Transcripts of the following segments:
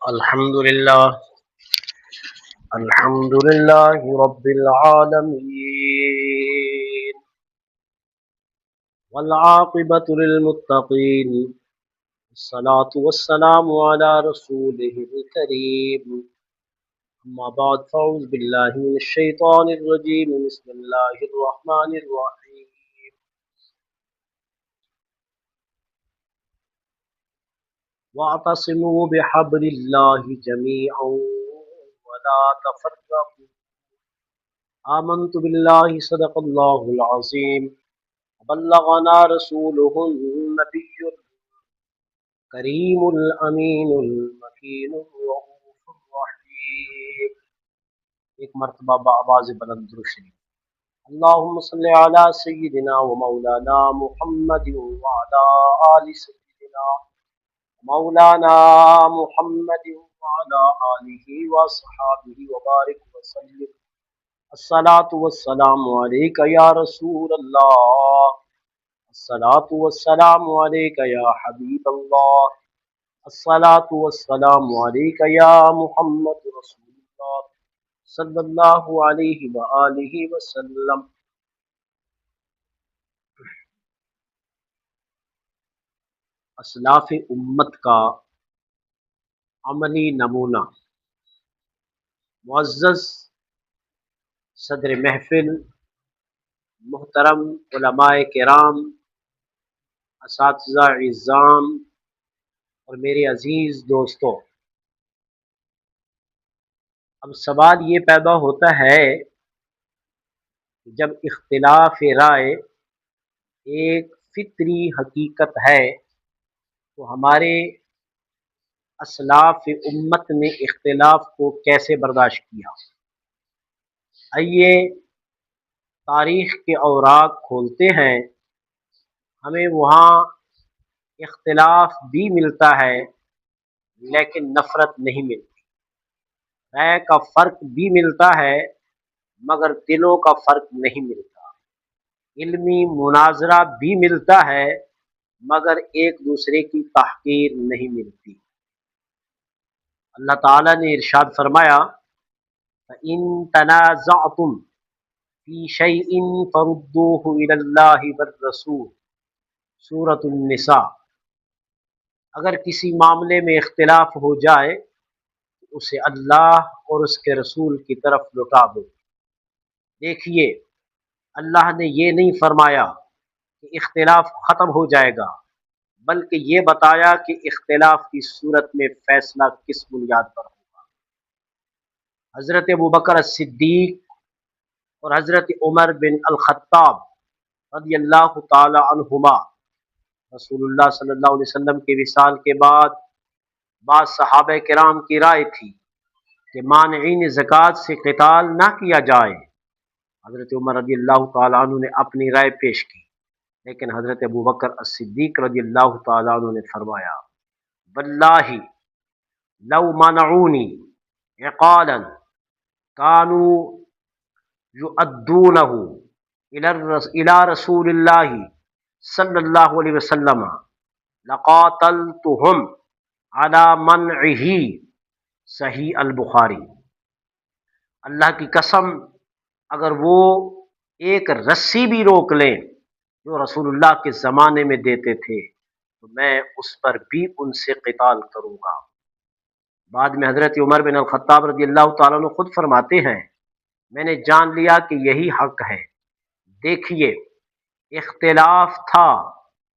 الحمد لله الحمد لله رب العالمين والعاقبة للمتقين الصلاة والسلام على رسوله الكريم أما بعد فأعوذ بالله من الشيطان الرجيم بسم الله الرحمن الرحيم واعتصموا بحبل الله جميعا ولا تفرقوا آمنت بالله صدق الله العظيم بلغنا رسوله النبي الكريم الأمين المكين الرؤوف الرحيم. ایک مرتبہ بآواز بلند درود شریف. اللهم صل على سيدنا ومولانا محمد وعلى آل سيدنا مولانا محمد وعلى آله وصحابه وبارك وسلم. الصلاة والسلام عليك يا رسول الله، الصلاة والسلام عليك يا حبيب الله، الصلاة والسلام عليك يا محمد رسول الله صلی اللہ علیہ وآلہ وسلم. اسلاف امت کا عملی نمونہ. معزز صدر محفل، محترم علماء کرام، اساتذہ اعزام اور میرے عزیز دوستوں، اب سوال یہ پیدا ہوتا ہے کہ جب اختلاف رائے ایک فطری حقیقت ہے تو ہمارے اسلاف امت نے اختلاف کو کیسے برداشت کیا؟ آئیے تاریخ کے اوراق کھولتے ہیں، ہمیں وہاں اختلاف بھی ملتا ہے لیکن نفرت نہیں ملتی، رائے کا فرق بھی ملتا ہے مگر دلوں کا فرق نہیں ملتا، علمی مناظرہ بھی ملتا ہے مگر ایک دوسرے کی تحقیر نہیں ملتی. اللہ تعالیٰ نے ارشاد فرمایا فَإِن تَنَازَعْتُمْ فِي شَيْءٍ فَرُدُّوهُ إِلَى اللَّهِ وَالرَّسُولِ، سورۃ النساء. اگر کسی معاملے میں اختلاف ہو جائے تو اسے اللہ اور اس کے رسول کی طرف لوٹا دو. دیکھیے، اللہ نے یہ نہیں فرمایا کہ اختلاف ختم ہو جائے گا، بلکہ یہ بتایا کہ اختلاف کی صورت میں فیصلہ کس بنیاد پر ہوگا. حضرت ابوبکر الصدیق اور حضرت عمر بن الخطاب رضی اللہ تعالی عنہما، رسول اللہ صلی اللہ علیہ وسلم کے وصال کے بعد بعض صحابہ کرام کی رائے تھی کہ مانعین زکوٰۃ سے قتال نہ کیا جائے. حضرت عمر رضی اللہ تعالیٰ عنہ نے اپنی رائے پیش کی، لیکن حضرت ابوبکر الصدیق رضی اللہ تعالیٰ عنہ نے فرمایا واللہ لو منعونی عقالا کانوا یؤدونہ الی رسول اللہ صلی اللہ علیہ وسلم لقاتلتہم علی منعہ، صحیح البخاری. اللہ کی قسم، اگر وہ ایک رسی بھی روک لیں جو رسول اللہ کے زمانے میں دیتے تھے تو میں اس پر بھی ان سے قتال کروں گا. بعد میں حضرت عمر بن الخطاب رضی اللہ تعالیٰ عنہ خود فرماتے ہیں میں نے جان لیا کہ یہی حق ہے. دیکھیے، اختلاف تھا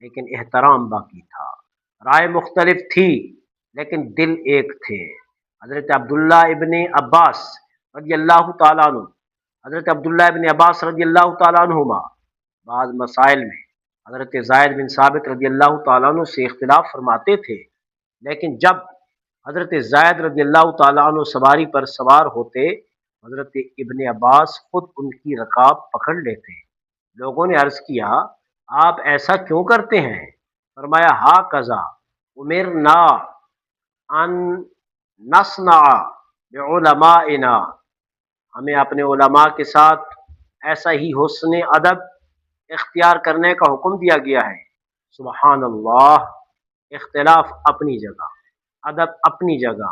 لیکن احترام باقی تھا، رائے مختلف تھی لیکن دل ایک تھے. حضرت عبداللہ ابن عباس رضی اللہ تعالیٰ عنہ، حضرت عبداللہ ابن عباس رضی اللہ تعالیٰ عنہما بعض مسائل میں حضرت زید بن ثابت رضی اللہ تعالیٰ عنہ سے اختلاف فرماتے تھے، لیکن جب حضرت زید رضی اللہ تعالیٰ عنہ سواری پر سوار ہوتے حضرت ابن عباس خود ان کی رکاب پکڑ لیتے. لوگوں نے عرض کیا آپ ایسا کیوں کرتے ہیں؟ فرمایا ہا قضا امرنا ان نصنع بعلمائنا، ہمیں اپنے علماء کے ساتھ ایسا ہی حسن ادب اختیار کرنے کا حکم دیا گیا ہے. سبحان اللہ، اختلاف اپنی جگہ، ادب اپنی جگہ،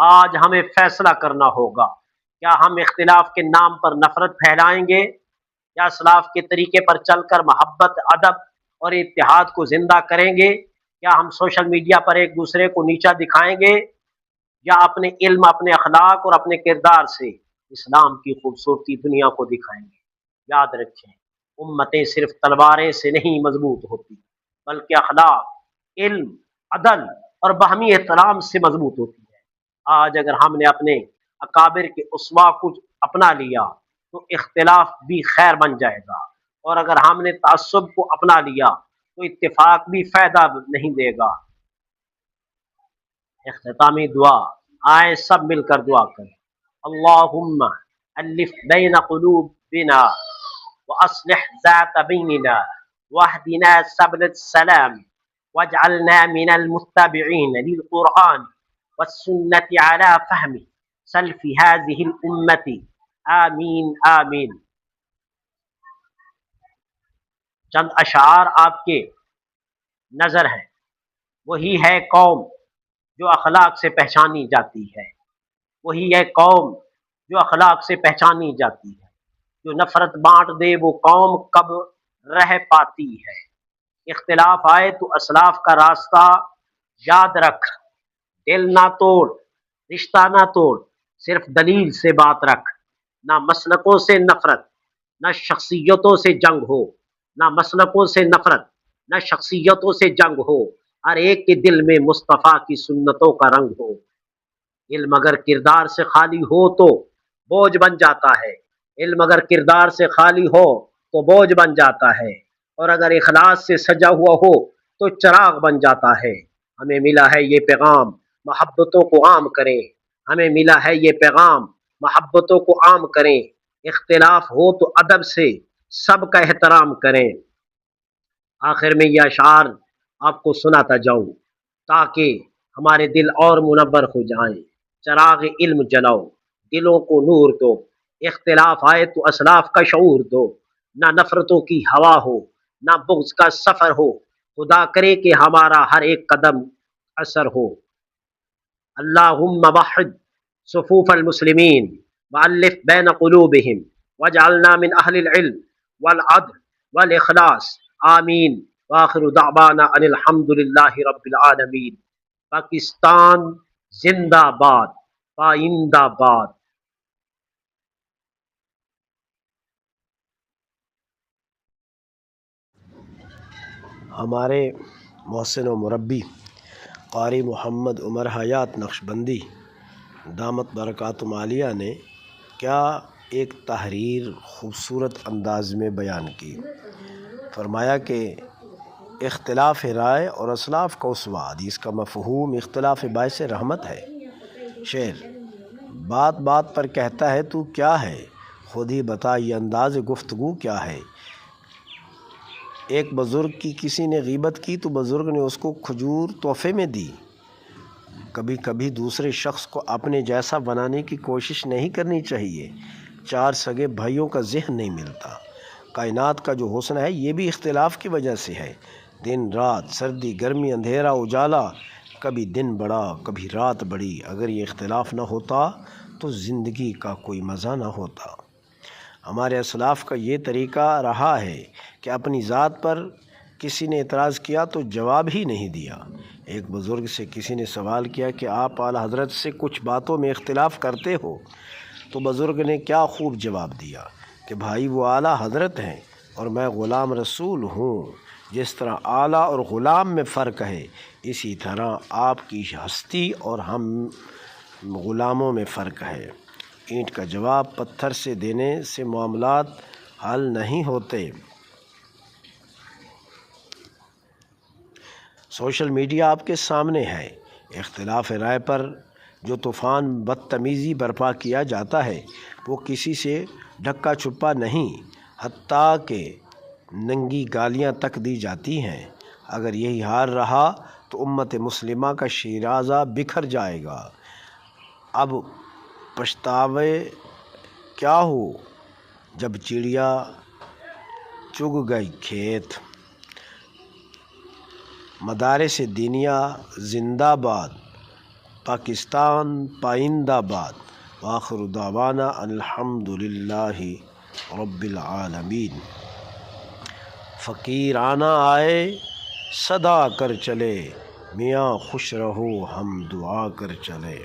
آج ہمیں فیصلہ کرنا ہوگا، کیا ہم اختلاف کے نام پر نفرت پھیلائیں گے یا اسلاف کے طریقے پر چل کر محبت، ادب اور اتحاد کو زندہ کریں گے؟ کیا ہم سوشل میڈیا پر ایک دوسرے کو نیچا دکھائیں گے یا اپنے علم، اپنے اخلاق اور اپنے کردار سے اسلام کی خوبصورتی دنیا کو دکھائیں گے؟ یاد رکھیں، امتیں صرف تلواریں سے نہیں مضبوط ہوتی، بلکہ اخلاق، علم، عدل اور باہمی احترام سے مضبوط ہوتی ہے۔ آج اگر ہم نے اپنے اکابر کے اسوا کو اپنا لیا تو اختلاف بھی خیر بن جائے گا، اور اگر ہم نے تعصب کو اپنا لیا تو اتفاق بھی فائدہ نہیں دے گا۔ اختتامی دعا، آئے سب مل کر دعا کریں۔ اللہم الف بین قلوبنا واصلح ذات بیننا واہدنا سبل السلام واجعلنا من المتبعین للقرآن والسنة على فهم سلف هذه الأمة آمین آمین۔ چند اشعار آپ کے نظر ہیں، وہی ہے قوم جو اخلاق سے پہچانی جاتی ہے، وہی ہے قوم جو اخلاق سے پہچانی جاتی ہے، جو نفرت بانٹ دے وہ قوم کب رہ پاتی ہے۔ اختلاف آئے تو اسلاف کا راستہ یاد رکھ، دل نہ توڑ، رشتہ نہ توڑ، صرف دلیل سے بات رکھ، نہ مسلکوں سے نفرت، نہ شخصیتوں سے جنگ ہو، نہ مسلکوں سے نفرت، نہ شخصیتوں سے جنگ ہو، ہر ایک کے دل میں مصطفیٰ کی سنتوں کا رنگ ہو۔ علم اگر کردار سے خالی ہو تو بوجھ بن جاتا ہے، علم اگر کردار سے خالی ہو تو بوجھ بن جاتا ہے، اور اگر اخلاص سے سجا ہوا ہو تو چراغ بن جاتا ہے۔ ہمیں ملا ہے یہ پیغام، محبتوں کو عام کریں، ہمیں ملا ہے یہ پیغام، محبتوں کو عام کریں، اختلاف ہو تو ادب سے سب کا احترام کریں۔ آخر میں یہ اشعار آپ کو سناتا جاؤں تاکہ ہمارے دل اور منور ہو جائیں۔ چراغ علم جلاؤ، دلوں کو نور دو، اختلاف آئے تو اسلاف کا شعور دو، نہ نفرتوں کی ہوا ہو، نہ بغض کا سفر ہو، خدا کرے کہ ہمارا ہر ایک قدم اثر ہو۔ اللہم وحد صفوف المسلمین وألف بین قلوبہم واجعلنا من اہل العلم والعدل والاخلاص، آمین۔ وآخر دعوانا ان الحمد للہ رب العالمین۔ پاکستان زندہ باد، پائندہ باد۔ ہمارے محسن و مربی قاری محمد عمر حیات نقشبندی دامت برکاتہم عالیہ نے کیا ایک تحریر خوبصورت انداز میں بیان کی۔ فرمایا کہ اختلاف رائے اور اسلاف کا اسوہ، حدیث کا مفہوم اختلاف باعث رحمت ہے۔ شعر، بات بات پر کہتا ہے تو کیا ہے، خود ہی بتا یہ انداز گفتگو کیا ہے۔ ایک بزرگ کی کسی نے غیبت کی تو بزرگ نے اس کو کھجور تحفے میں دی۔ کبھی کبھی دوسرے شخص کو اپنے جیسا بنانے کی کوشش نہیں کرنی چاہیے۔ چار سگے بھائیوں کا ذہن نہیں ملتا۔ کائنات کا جو حسن ہے یہ بھی اختلاف کی وجہ سے ہے۔ دن رات، سردی گرمی، اندھیرا اجالا، کبھی دن بڑا کبھی رات بڑی، اگر یہ اختلاف نہ ہوتا تو زندگی کا کوئی مزہ نہ ہوتا۔ ہمارے اسلاف کا یہ طریقہ رہا ہے کہ اپنی ذات پر کسی نے اعتراض کیا تو جواب ہی نہیں دیا۔ ایک بزرگ سے کسی نے سوال کیا کہ آپ اعلیٰ حضرت سے کچھ باتوں میں اختلاف کرتے ہو، تو بزرگ نے کیا خوب جواب دیا کہ بھائی وہ اعلیٰ حضرت ہیں اور میں غلام رسول ہوں۔ جس طرح اعلیٰ اور غلام میں فرق ہے، اسی طرح آپ کی ہستی اور ہم غلاموں میں فرق ہے۔ اینٹ کا جواب پتھر سے دینے سے معاملات حل نہیں ہوتے۔ سوشل میڈیا آپ کے سامنے ہے۔ اختلاف رائے پر جو طوفان بدتمیزی برپا کیا جاتا ہے وہ کسی سے ڈھکا چھپا نہیں، حتیٰ کہ ننگی گالیاں تک دی جاتی ہیں۔ اگر یہی حال رہا تو امت مسلمہ کا شیرازہ بکھر جائے گا۔ اب پچھتاوے کیا ہو جب چڑیا چگ گئی کھیت۔ مدارس دینیا زندہ باد، پاکستان پائندہ باد۔ وآخر دعوانا الحمدللہ رب العالمین۔ فقیرانہ آئے صدا کر چلے، میاں خوش رہو ہم دعا کر چلے۔